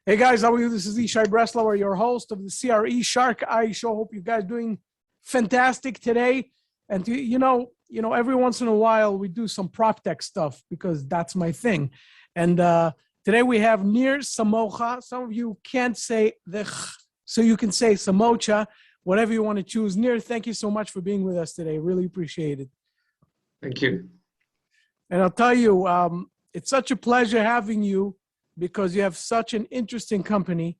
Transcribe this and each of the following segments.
Hey guys, how are you? This is Ishai Breslauer, your host of the CRE SharkEye Show. Hope you guys are doing fantastic today. And every once in a while we do some PropTech stuff because that's my thing. And today we have Nir Samocha. Some of you can't say the so you can say Samocha, whatever you want to choose. Nir, thank you so much for being with us today. Really appreciate it. Thank you. And I'll tell you, it's such a pleasure having you, because you have such an interesting company,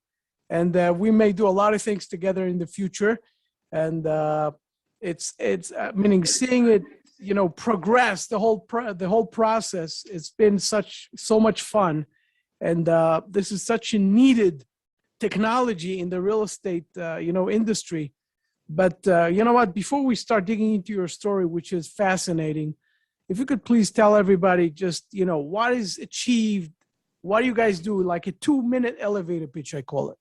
and we may do a lot of things together in the future. And it's meaning seeing it, progress, the whole process. It's been so much fun, and this is such a needed technology in the real estate, industry. But you know what? Before we start digging into your story, which is fascinating, if you could please tell everybody just what is achieved. What do you guys do? Like a 2-minute elevator pitch, I call it.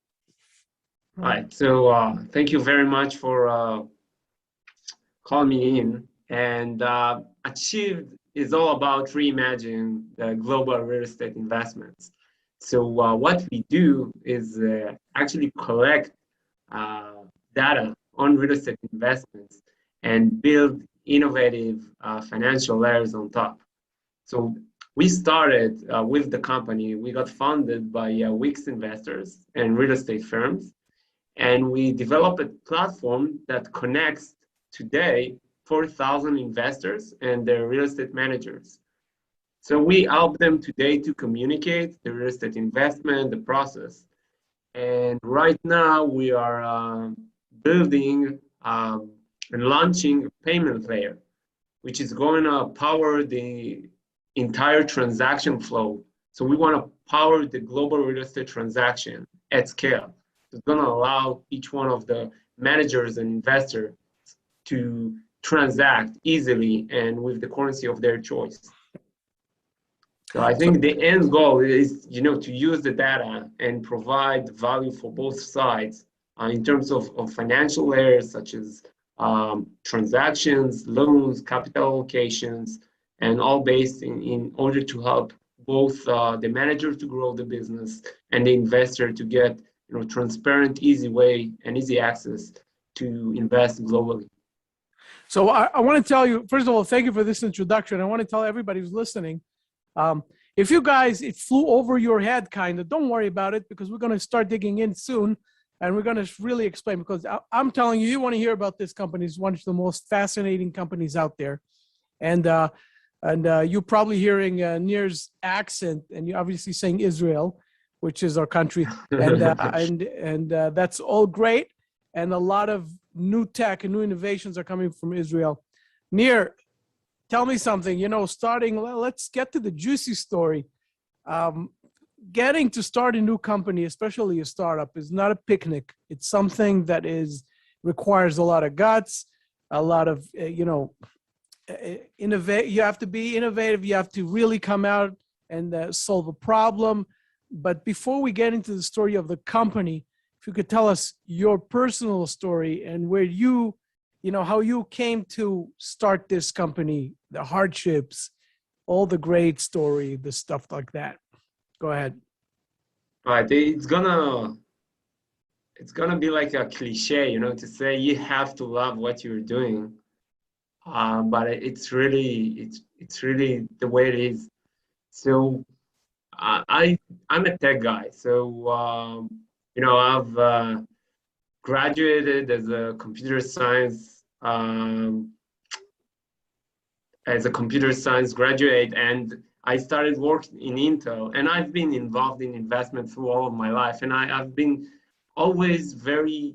Right. So thank you very much for calling me in. And Achieved is all about reimagining the global real estate investments. So what we do is actually collect data on real estate investments and build innovative financial layers on top. So we started with the company. We got funded by Wix investors and real estate firms. And we developed a platform that connects today 4,000 investors and their real estate managers. So we help them today to communicate the real estate investment, the process. And right now we are building and launching a payment layer, which is going to power the entire transaction flow. So we want to power the global real estate transaction at scale. It's going to allow each one of the managers and investors to transact easily and with the currency of their choice. So I think the end goal is, to use the data and provide value for both sides in terms of financial layers such as transactions, loans, capital allocations, and all based in order to help both the manager to grow the business and the investor to get transparent, easy way and easy access to invest globally. So I want to tell you, first of all, thank you for this introduction. I want to tell everybody who's listening, if you guys, it flew over your head kind of, don't worry about it, because we're going to start digging in soon. And we're going to really explain, because I'm telling you, you want to hear about this company. It's one of the most fascinating companies out there. And you're probably hearing Nir's accent, and you're obviously saying Israel, which is our country. And that's all great. And a lot of new tech and new innovations are coming from Israel. Nir, tell me something, let's get to the juicy story. Getting to start a new company, especially a startup, is not a picnic. It's something that requires a lot of guts, a lot of, innovate. You have to be innovative. You have to really come out and solve a problem. But before we get into the story of the company, if you could tell us your personal story and where how you came to start this company, the hardships, all the great story, the stuff like that. Go ahead. Right. It's gonna be like a cliche, to say you have to love what you're doing. But it's really the way it is. So I'm a tech guy. So I've graduated as a computer science graduate, and I started working in Intel, and I've been involved in investment through all of my life, and I've been always very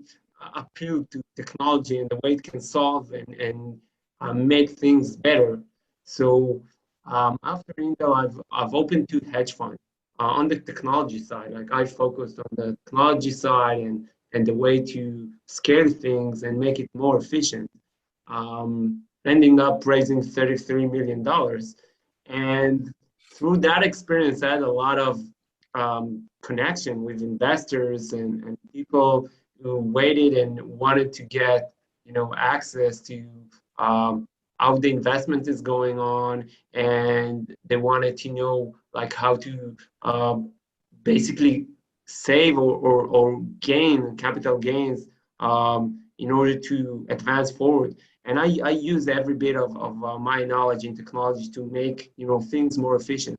appealed to technology and the way it can solve and make things better. So after Intel, I've opened 2 hedge funds on the technology side. Like I focused on the technology side and the way to scale things and make it more efficient. Ending up raising $33 million. And through that experience, I had a lot of connection with investors and people who waited and wanted to get, access to how the investment is going on, and they wanted to know like how to basically save or gain capital gains in order to advance forward. And I use every bit of my knowledge in technology to make things more efficient.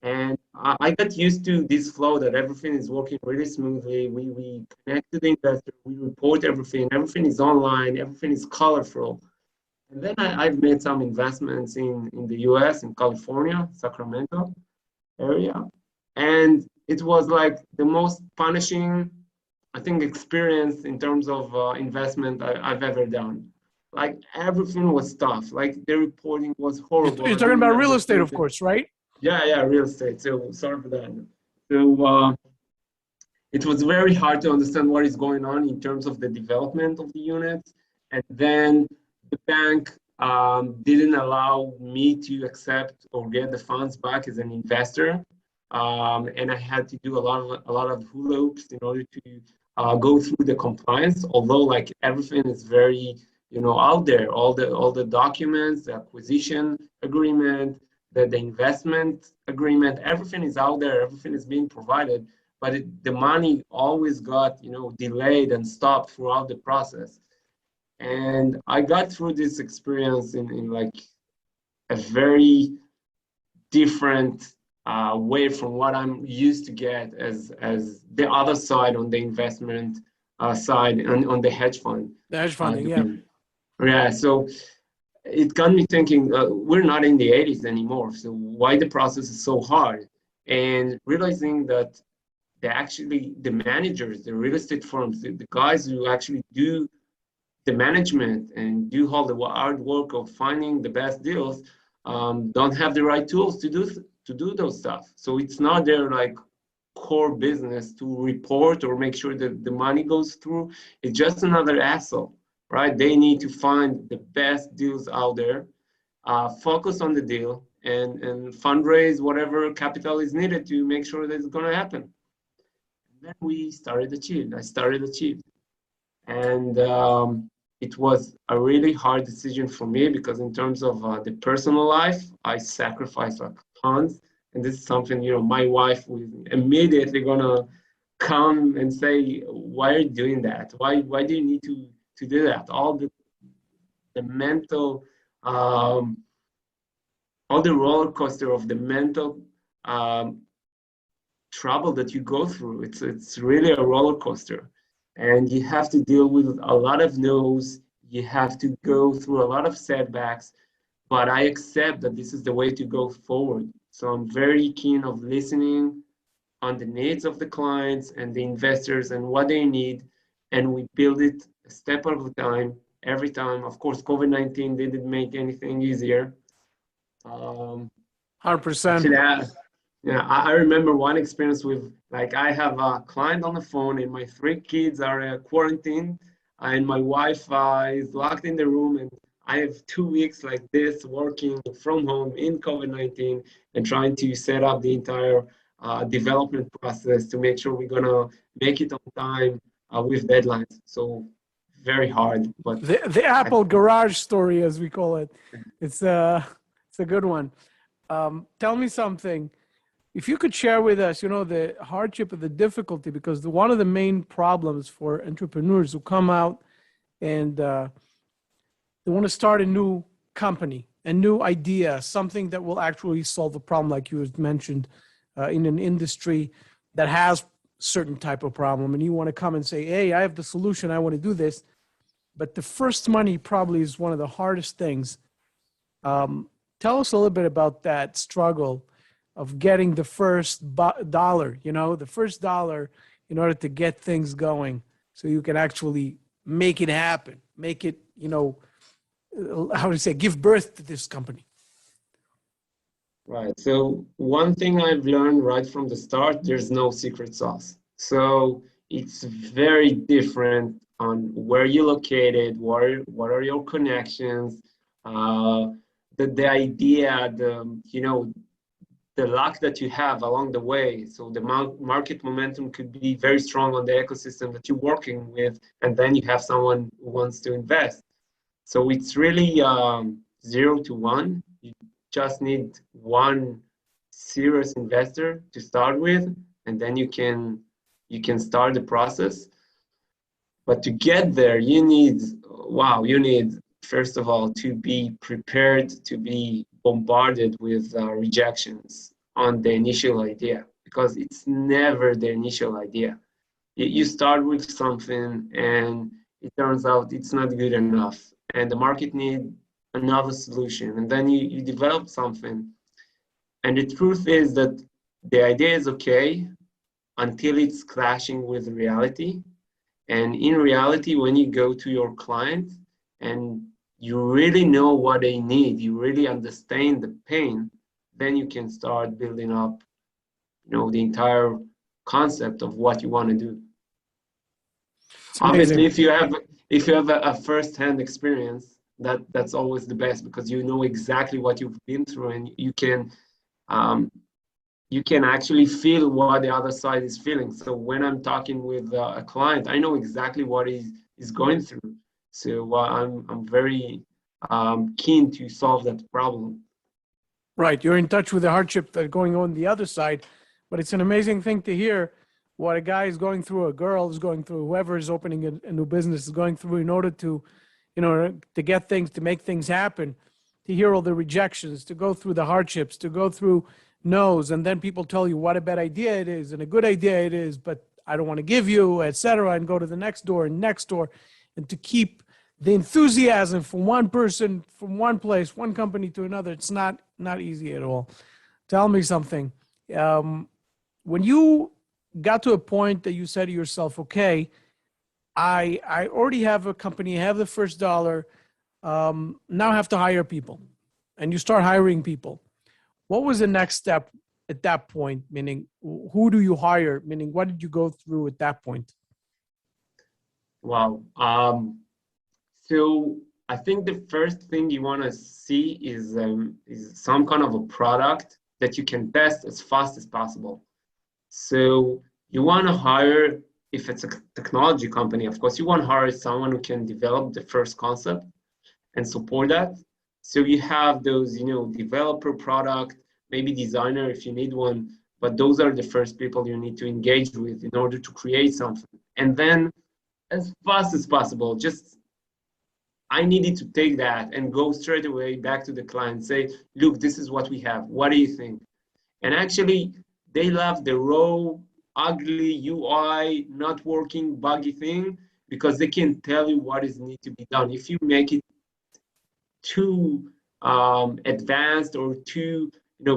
And I got used to this flow that everything is working really smoothly. We connect to the investor, we report everything is online, everything is colorful. And then I've made some investments in the US, in California, Sacramento area. And it was like the most punishing, I think, experience in terms of investment I've ever done. Like everything was tough. Like the reporting was horrible. You're talking about real estate, of course, right? Yeah, real estate. So sorry for that. So it was very hard to understand what is going on in terms of the development of the units. And then the bank didn't allow me to accept or get the funds back as an investor. And I had to do a lot of hula hoops in order to go through the compliance. Although like everything is very out there, all the documents, the acquisition agreement, the investment agreement, everything is out there, everything is being provided, but the money always got delayed and stopped throughout the process. And I got through this experience in like a very different way from what I'm used to get as the other side on the investment side and on the hedge fund. The hedge funding, yeah. So it got me thinking, we're not in the 80s anymore, so why the process is so hard? And realizing that the managers, the real estate firms, the guys who actually do the management and do all the hard work of finding the best deals, don't have the right tools to do those stuff. So it's not their like core business to report or make sure that the money goes through. It's just another hassle. Right? They need to find the best deals out there, focus on the deal, and fundraise whatever capital is needed to make sure that it's going to happen. And then I started Achieved. And it was a really hard decision for me because in terms of the personal life, I sacrificed like tons. And this is something, my wife was immediately going to come and say, why are you doing that? Why do you need to do that? All the mental, all the roller coaster of the mental trouble that you go through. It's really a roller coaster, and you have to deal with a lot of no's. You have to go through a lot of setbacks, but I accept that this is the way to go forward. So I'm very keen of listening on the needs of the clients and the investors and what they need, and we build it a step at a time, every time. Of course, COVID-19 didn't make anything easier. 100%. I remember one experience with, like, I have a client on the phone and my 3 kids are quarantined and my wife is locked in the room, and I have 2 weeks like this working from home in COVID-19 and trying to set up the entire development process to make sure we're gonna make it on time with deadlines. So very hard, but the Apple garage story, as we call it, it's a good one. Tell me something. If you could share with us, the hardship or the difficulty, because one of the main problems for entrepreneurs who come out and they want to start a new company, a new idea, something that will actually solve a problem, like you mentioned, in an industry that has certain type of problem, and you want to come and say, hey, I have the solution, I want to do this. But the first money probably is one of the hardest things. Tell us a little bit about that struggle of getting the first dollar, the first dollar in order to get things going so you can actually make it happen, make it, give birth to this company. Right. So one thing I've learned right from the start, there's no secret sauce. So it's very different on where you're located, what are your connections, the idea, the luck that you have along the way. So the market momentum could be very strong on the ecosystem that you're working with, and then you have someone who wants to invest. So it's really 0 to 1. You just need one serious investor to start with, and then you can you can start the process. But to get there, you need, first of all, to be prepared to be bombarded with rejections on the initial idea, because it's never the initial idea. You start with something and it turns out it's not good enough, and the market needs another solution, and then you develop something. And the truth is that the idea is okay until it's clashing with reality. And in reality, when you go to your client and you really know what they need, you really understand the pain, then you can start building up, the entire concept of what you want to do. Obviously, if you have a first-hand experience, that's always the best, because you know exactly what you've been through, and you can actually feel what the other side is feeling. So when I'm talking with a client, I know exactly what he's going through. So I'm very keen to solve that problem. Right. You're in touch with the hardship that's going on the other side, but it's an amazing thing to hear what a guy is going through, a girl is going through, whoever is opening a new business is going through in order to, to get things, to make things happen, to hear all the rejections, to go through the hardships, to go through no's, and then people tell you what a bad idea it is and a good idea it is, but I don't want to give you, etc., and go to the next door, and to keep the enthusiasm from one person, from one place, one company to another. It's not easy at all. Tell me something. When you got to a point that you said to yourself, okay, I already have a company, I have the first dollar, now I have to hire people, and you start hiring people. What was the next step at that point? Meaning, who do you hire? Meaning, what did you go through at that point? Wow. So I think the first thing you want to see is some kind of a product that you can test as fast as possible. So you want to hire, if it's a technology company, of course, you want to hire someone who can develop the first concept and support that. So you have those, developer, product, maybe designer if you need one, but those are the first people you need to engage with in order to create something. And then as fast as possible, I needed to take that and go straight away back to the client, say, look, this is what we have. What do you think? And actually, they love the raw, ugly UI, not working, buggy thing, because they can tell you what is need to be done. If you make it too advanced or too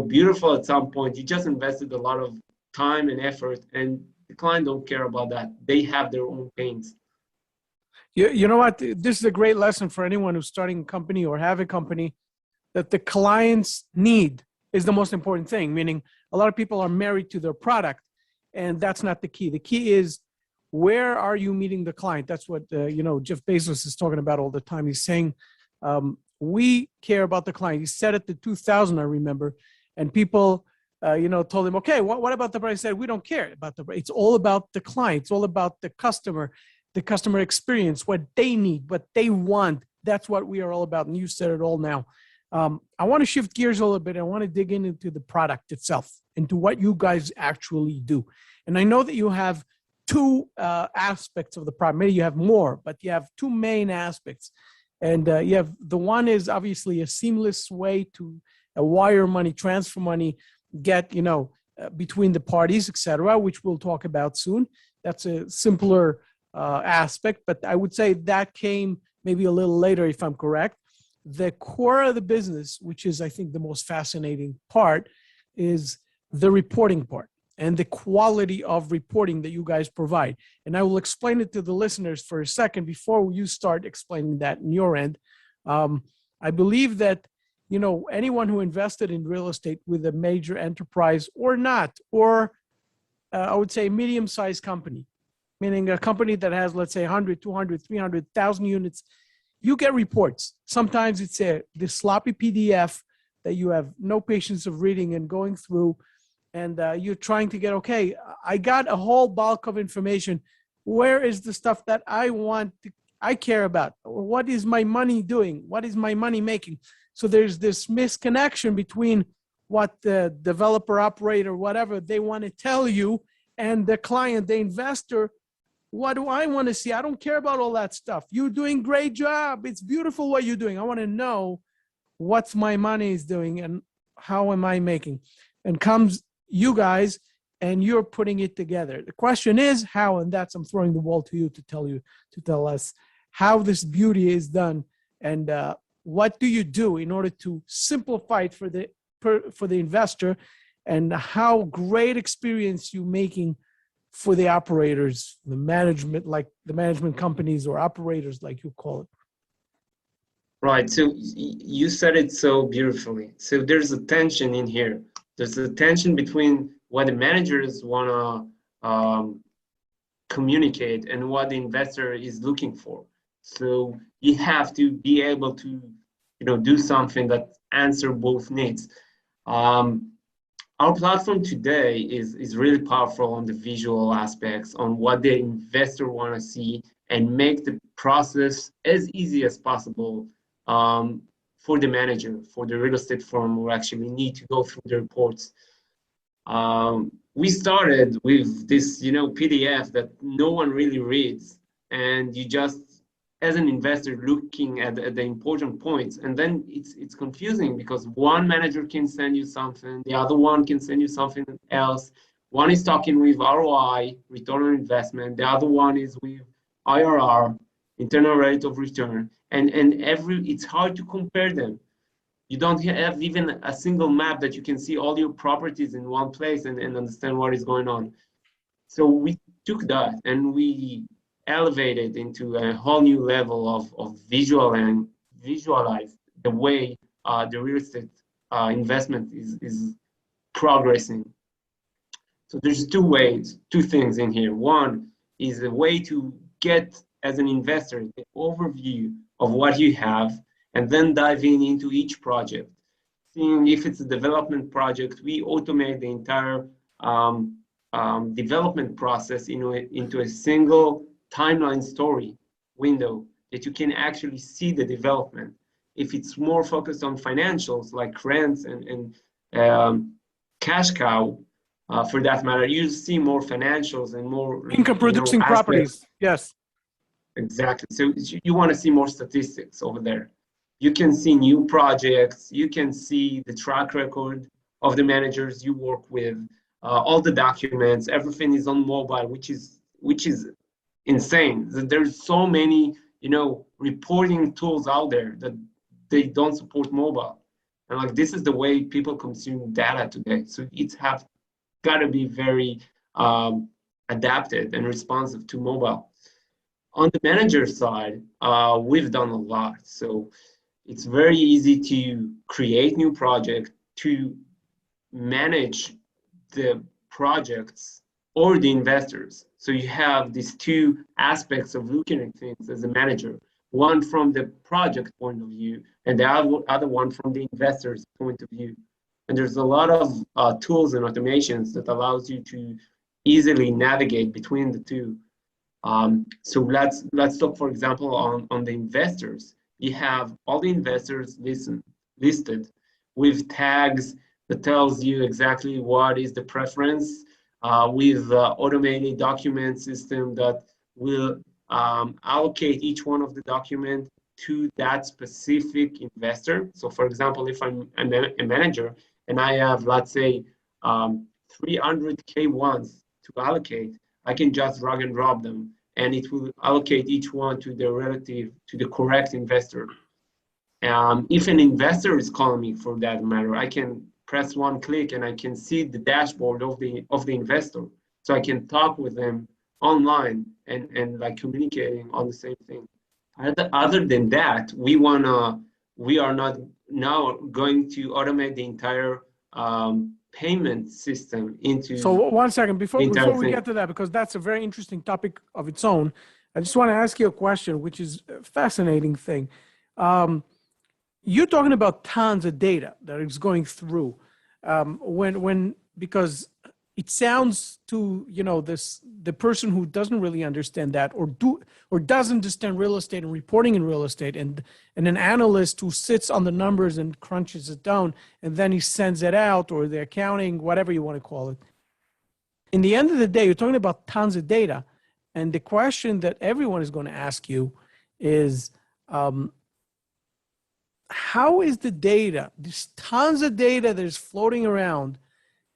beautiful at some point, you just invested a lot of time and effort, and the client don't care about that. They have their own pains. You know what? This is a great lesson for anyone who's starting a company or have a company, that the client's need is the most important thing. Meaning, a lot of people are married to their product, and that's not the key. The key is, where are you meeting the client? That's what Jeff Bezos is talking about all the time. He's saying, we care about the client. He said it in 2000, I remember, and people, told him, okay, what about the price? He said, we don't care about the price. It's all about the client. It's all about the customer experience, what they need, what they want. That's what we are all about. And you said it all now. I want to shift gears a little bit. I want to dig into the product itself, into what you guys actually do. And I know that you have two aspects of the product. Maybe you have more, but you have two main aspects. And you have, the one is obviously a seamless way to wire money, transfer money, get, between the parties, etc., which we'll talk about soon. That's a simpler aspect, but I would say that came maybe a little later, if I'm correct. The core of the business, which is, I think, the most fascinating part, is the reporting part and the quality of reporting that you guys provide. And I will explain it to the listeners for a second before you start explaining that in your end. I believe that, anyone who invested in real estate with a major enterprise or not, or I would say medium-sized company, meaning a company that has, let's say, 100, 200, 300,000 units, you get reports. Sometimes it's this sloppy PDF that you have no patience of reading and going through, and you're trying to get, okay, I got a whole bulk of information. Where is the stuff that I care about? What is my money doing? What is my money making? So there's this misconnection between what the developer, operator, whatever, they want to tell you, and the client, the investor, what do I want to see? I don't care about all that stuff. You're doing great job. It's beautiful what you're doing. I want to know what my money is doing and how am I making. And comes you guys and you're putting it together. The question is how, and that's, I'm throwing the ball to you to tell us how this beauty is done. And what do you do in order to simplify it for the investor, and how great experience you making for the operators, the management, like the management companies or operators, like you call it. Right. So you said it so beautifully. So there's a tension in here. There's a tension between what the managers want to communicate and what the investor is looking for. So you have to be able to, do something that answer both needs. Our platform today is really powerful on the visual aspects, on what the investor want to see, and make the process as easy as possible for the manager, for the real estate firm who actually need to go through the reports. We started with this, PDF that no one really reads, and you just, as an investor, looking at the important points, and then it's confusing because one manager can send you something, the other one can send you something else. One is talking with ROI, return on investment, the other one is with IRR, internal rate of return, and it's hard to compare them. You don't have even a single map that you can see all your properties in one place and understand what is going on. So we took that and we elevated into a whole new level of visualize the way the real estate investment is progressing. So there's two things in here. One is a way to get, as an investor, the overview of what you have, and then diving into each project. Seeing if it's a development project, we automate the entire development process into a single timeline story window that you can actually see the development. If it's more focused on financials like rents and cash cow, for that matter, you see more financials and more income producing properties. Yes. Exactly. So you want to see more statistics over there. You can see new projects. You can see the track record of the managers you work with, all the documents. Everything is on mobile, which is insane. There's so many, reporting tools out there that they don't support mobile. And this is the way people consume data today. So it's got to be very adapted and responsive to mobile. On the manager side, we've done a lot. So it's very easy to create new projects, to manage the projects or the investors. So you have these two aspects of looking at things as a manager, one from the project point of view and the other one from the investor's point of view. And there's a lot of tools and automations that allows you to easily navigate between the two. So let's talk, for example, on the investors. You have all the investors listed with tags that tells you exactly what is the preference, with automated document system that will allocate each one of the document to that specific investor. So for example, if I'm a manager and I have, let's say, 300 K1s to allocate, I can just drag and drop them, and it will allocate each one to the correct investor. If an investor is calling me for that matter, I can press one click and I can see the dashboard of the investor. So I can talk with them online and communicating on the same thing. Other than that, we are not now going to automate the entire payment system into. So 1 second, before we get to that, because that's a very interesting topic of its own, I just want to ask you a question, which is a fascinating thing. You're talking about tons of data that is going through, because it sounds to the person who doesn't really understand that or doesn't understand real estate and reporting in real estate, and an analyst who sits on the numbers and crunches it down and then he sends it out, or the accounting, whatever you want to call it. in the end of the day, you're talking about tons of data. And the question that everyone is going to ask you is, how is the data, there's tons of data that is floating around,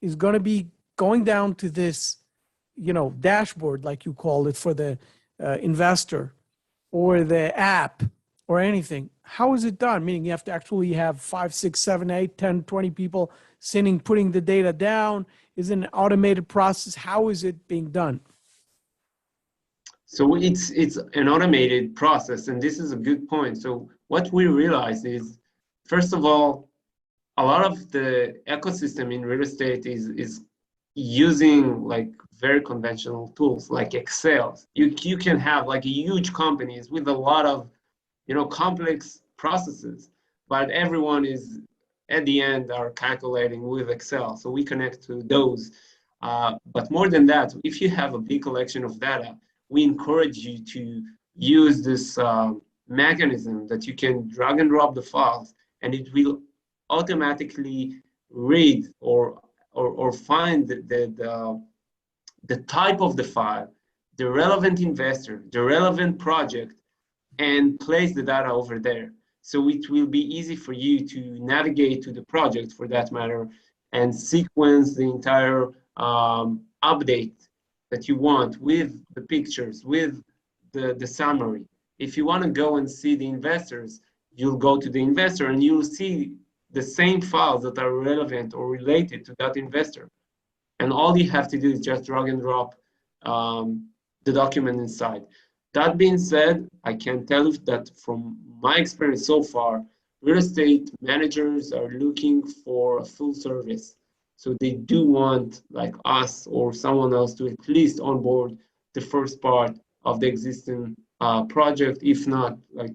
is going to be going down to this, dashboard, like you call it, for the investor, or the app, or anything? How is it done? Meaning you have to actually have 5, 6, 7, 8, 10, 20 people sitting, putting the data down. Is it an automated process? How is it being done? So it's an automated process, and this is a good point. So what we realize is, first of all, a lot of the ecosystem in real estate is using like very conventional tools like Excel. You can have like huge companies with a lot of complex processes, but everyone is at the end are calculating with Excel. So we connect to those. But more than that, if you have a big collection of data, we encourage you to use this mechanism that you can drag and drop the files, and it will automatically read or find the type of the file, the relevant investor, the relevant project, and place the data over there. So it will be easy for you to navigate to the project, for that matter, and sequence the entire update that you want with the pictures, with the summary. If you want to go and see the investors, you'll go to the investor and you'll see the same files that are relevant or related to that investor. And all you have to do is just drag and drop the document inside. That being said, I can tell you that from my experience so far, real estate managers are looking for a full service. So they do want, like us or someone else, to at least onboard the first part of the existing project, if not like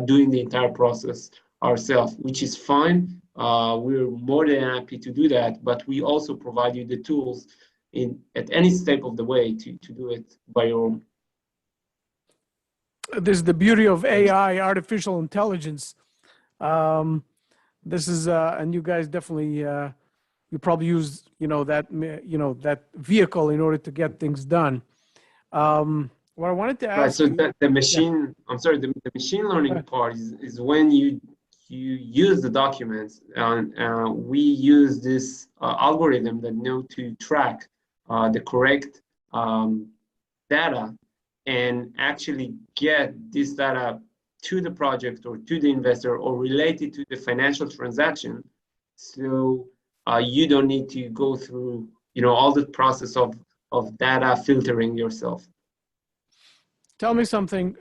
doing the entire process ourselves, which is fine. We're more than happy to do that, but we also provide you the tools at any step of the way to do it by your own. This is the beauty of AI, artificial intelligence. This is, and you guys definitely, you probably use, that vehicle in order to get things done. What I wanted to ask you. So the machine, yeah. I'm sorry, the machine learning part is when you use the documents, and we use this algorithm that know to track the correct data and actually get this data to the project or to the investor or related to the financial transaction. So you don't need to go through, all the process of data filtering yourself. Tell me something.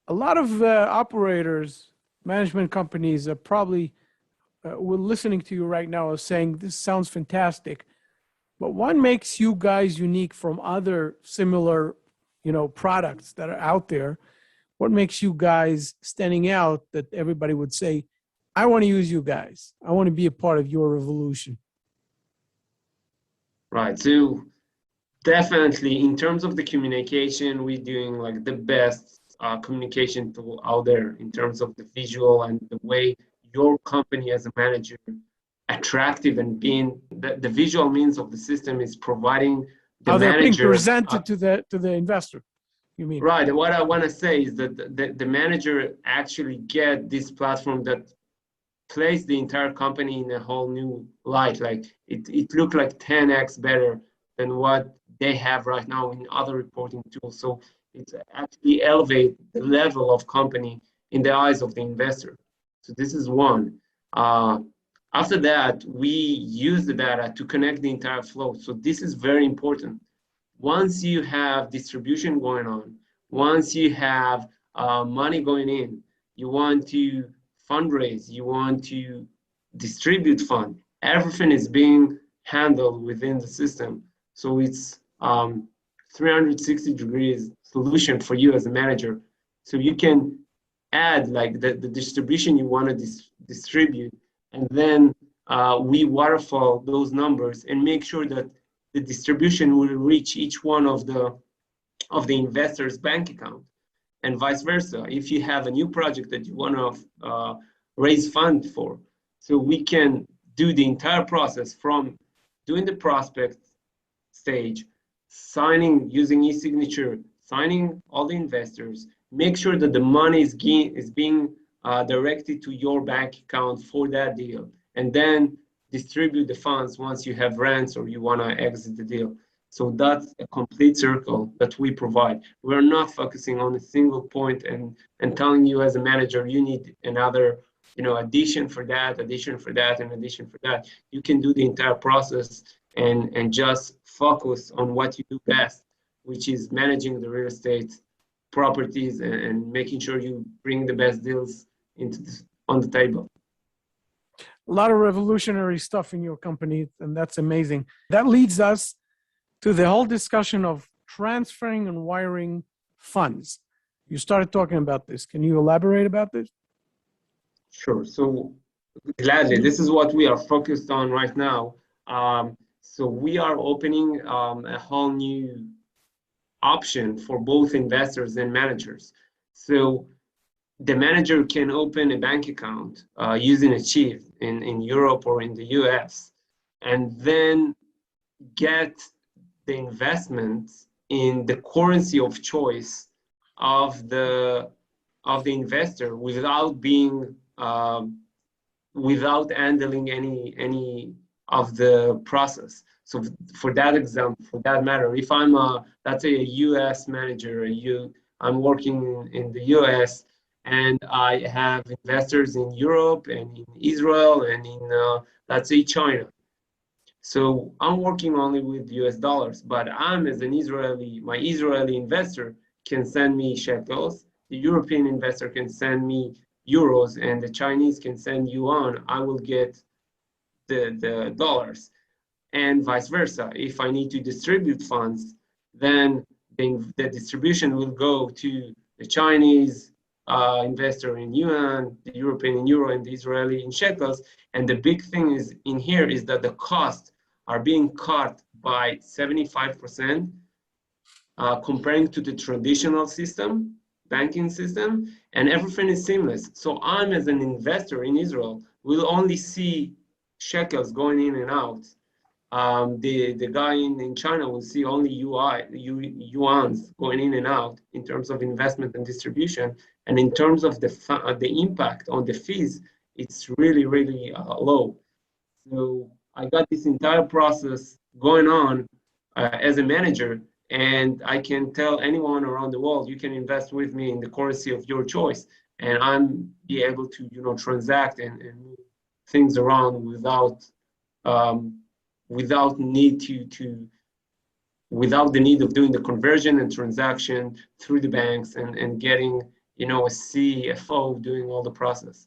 A lot of operators, management companies are probably, we're listening to you right now, are saying this sounds fantastic. But what makes you guys unique from other similar, products that are out there? What makes you guys standing out that everybody would say, I want to use you guys. I want to be a part of your revolution? Right. So definitely in terms of the communication, we're doing like the best communication tool out there in terms of the visual and the way your company as a manager attractive and being the visual means of the system is providing the how they're manager, being presented to the investor, you mean? Right. What I want to say is that the manager actually get this platform that place the entire company in a whole new light. Like it looked like 10x better than what they have right now in other reporting tools. So it's actually elevate the level of company in the eyes of the investor. So this is one. After that, we use the data to connect the entire flow. So this is very important. Once you have distribution going on, once you have money going in, you want to fundraise, you want to distribute fund, everything is being handled within the system. So it's 360 degrees solution for you as a manager. So you can add like the distribution you want to distribute, and then we waterfall those numbers and make sure that the distribution will reach each one of the investor's bank account, and vice versa. If you have a new project that you want to raise fund for, so we can do the entire process from doing the prospect, stage, signing using e-signature, signing all the investors, make sure that the money is being directed to your bank account for that deal, and then distribute the funds once you have rents or you want to exit the deal. So that's a complete circle that we provide. We're not focusing on a single point and telling you as a manager, you need another, addition for that, and addition for that. You can do the entire process and just focus on what you do best, which is managing the real estate properties and making sure you bring the best deals on the table. A lot of revolutionary stuff in your company, and that's amazing. That leads us to the whole discussion of transferring and wiring funds. You started talking about this. Can you elaborate about this? Sure. So gladly, this is what we are focused on right now. So we are opening a whole new option for both investors and managers. So the manager can open a bank account using a chip in Europe or in the US, and then get the investment in the currency of choice of the investor without being without handling any of the process. So for that example, for that matter, if I'm let's say a US manager, I'm working in the US, and I have investors in Europe and in Israel and in let's say China. So I'm working only with US dollars, but I'm as an my Israeli investor can send me shekels, the European investor can send me euros, and the Chinese can send yuan. I will get the dollars, and vice versa. If I need to distribute funds, then the distribution will go to the Chinese investor in yuan, the European in euro, and the Israeli in shekels. And the big thing is in here is that the costs are being cut by 75% comparing to the traditional system, banking system, and everything is seamless. So I'm, as an investor in Israel, will only see shekels going in and out. The guy in China will see only yuans going in and out in terms of investment and distribution. And in terms of the impact on the fees, it's really, really low. So I got this entire process going on as a manager, and I can tell anyone around the world, you can invest with me in the currency of your choice, and I'm be able to transact and move things around without the need of doing the conversion and transaction through the banks and getting a CFO doing all the process.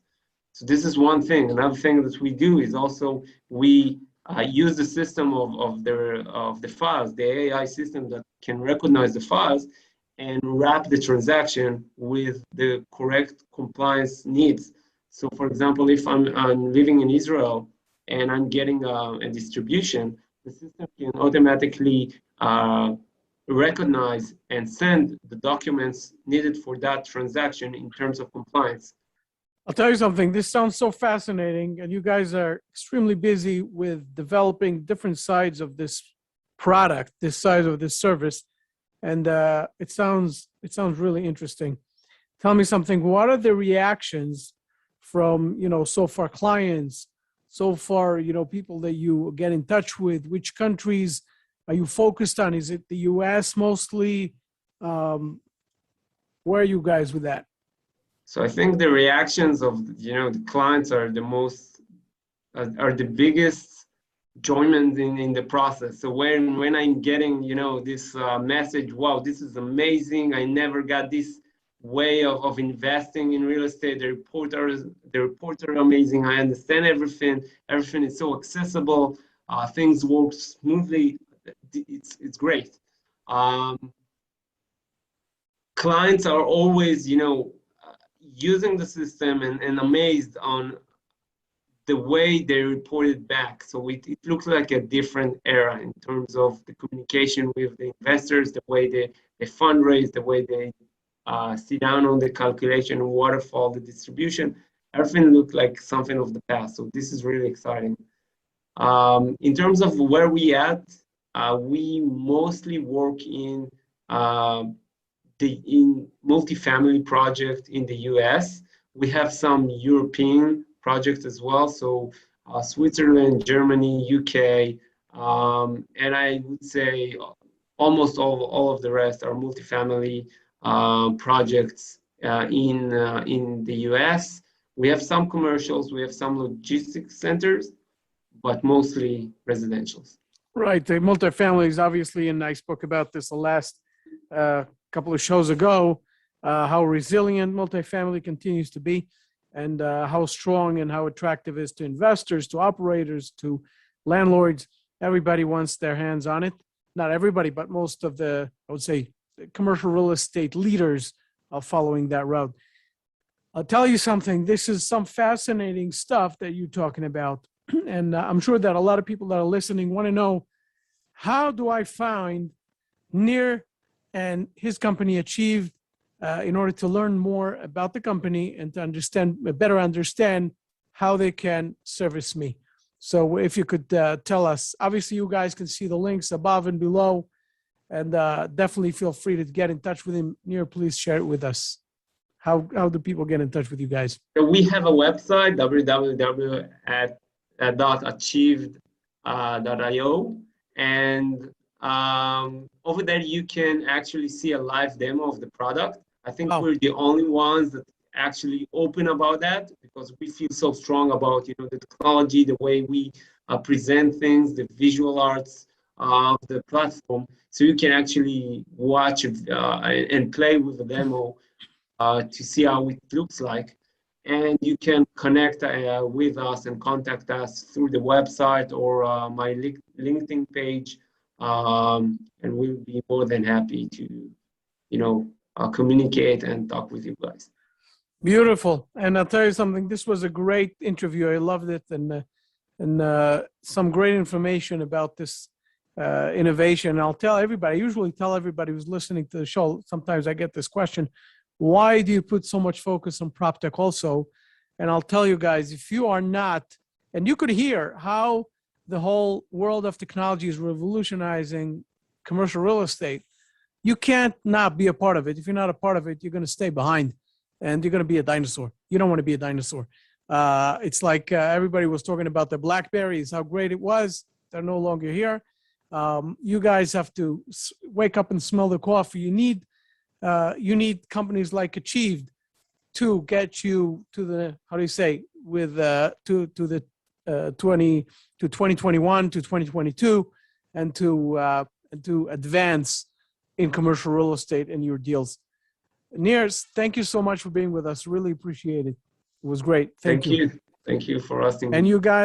So this is one thing. Another thing that we do is also we use the system of the files, the AI system that can recognize the files and wrap the transaction with the correct compliance needs. So, for example, if I'm living in Israel and I'm getting a distribution, the system can automatically recognize and send the documents needed for that transaction in terms of compliance. I'll tell you something, this sounds so fascinating, and you guys are extremely busy with developing different sides of this product, this side of this service, and it sounds really interesting. Tell me something, what are the reactions from, so far clients, so far, people that you get in touch with? Which countries are you focused on? Is it the US mostly? Where are you guys with that? So I think the reactions of the clients are the biggest enjoyment in the process. So when I'm getting this message, wow, this is amazing, I never got this way of investing in real estate. The reports are amazing. I understand everything is so accessible. Things work smoothly. It's great. Clients are always using the system and amazed on the way they reported back. So it looks like a different era in terms of the communication with the investors, the way they fundraise, the way they sit down on the calculation, waterfall, the distribution. Everything looked like something of the past. So this is really exciting. In terms of where we at, we mostly work in multifamily project in the US. We have some European projects as well, so Switzerland, Germany, UK, and I would say almost all of the rest are multifamily projects in the US. We have some commercials, we have some logistics centers, but mostly residentials. Right, the multifamilies, obviously, and I spoke about this the last couple of shows ago, how resilient multifamily continues to be, and how strong and how attractive it is to investors, to operators, to landlords. Everybody wants their hands on it. Not everybody, but most of the, I would say, commercial real estate leaders are following that route. I'll tell you something, this is some fascinating stuff that you're talking about. And I'm sure that a lot of people that are listening want to know, how do I find Nir and his company Achieved in order to learn more about the company and to better understand how they can service me? So if you could tell us, obviously you guys can see the links above and below, and definitely feel free to get in touch with him. Nir, please share it with us. How do people get in touch with you guys? So we have a website, www.achieved.io, and over there you can actually see a live demo of the product. I think we're the only ones that actually open about that, because we feel so strong about the technology, the way we present things, the visual arts of the platform. So you can actually watch and play with the demo to see how it looks like. And you can connect with us and contact us through the website or my LinkedIn page, and we'll be more than happy to, communicate and talk with you guys. Beautiful. And I'll tell you something, this was a great interview. I loved it, and some great information about this innovation. I'll tell everybody, I usually tell everybody who's listening to the show, sometimes I get this question, why do you put so much focus on PropTech also? And I'll tell you guys, if you are not, and you could hear how the whole world of technology is revolutionizing commercial real estate, you can't not be a part of it. If you're not a part of it, you're going to stay behind and you're going to be a dinosaur. You don't want to be a dinosaur. It's like everybody was talking about the BlackBerries, how great it was. They're no longer here. You guys have to wake up and smell the coffee. You need companies like Achieved to get you to the, how do you say, with to the 2021 to 2022, and to advance in commercial real estate and your deals. Nirs, thank you so much for being with us. Really appreciate it. It was great. Thank you. Thank you for asking. And you guys.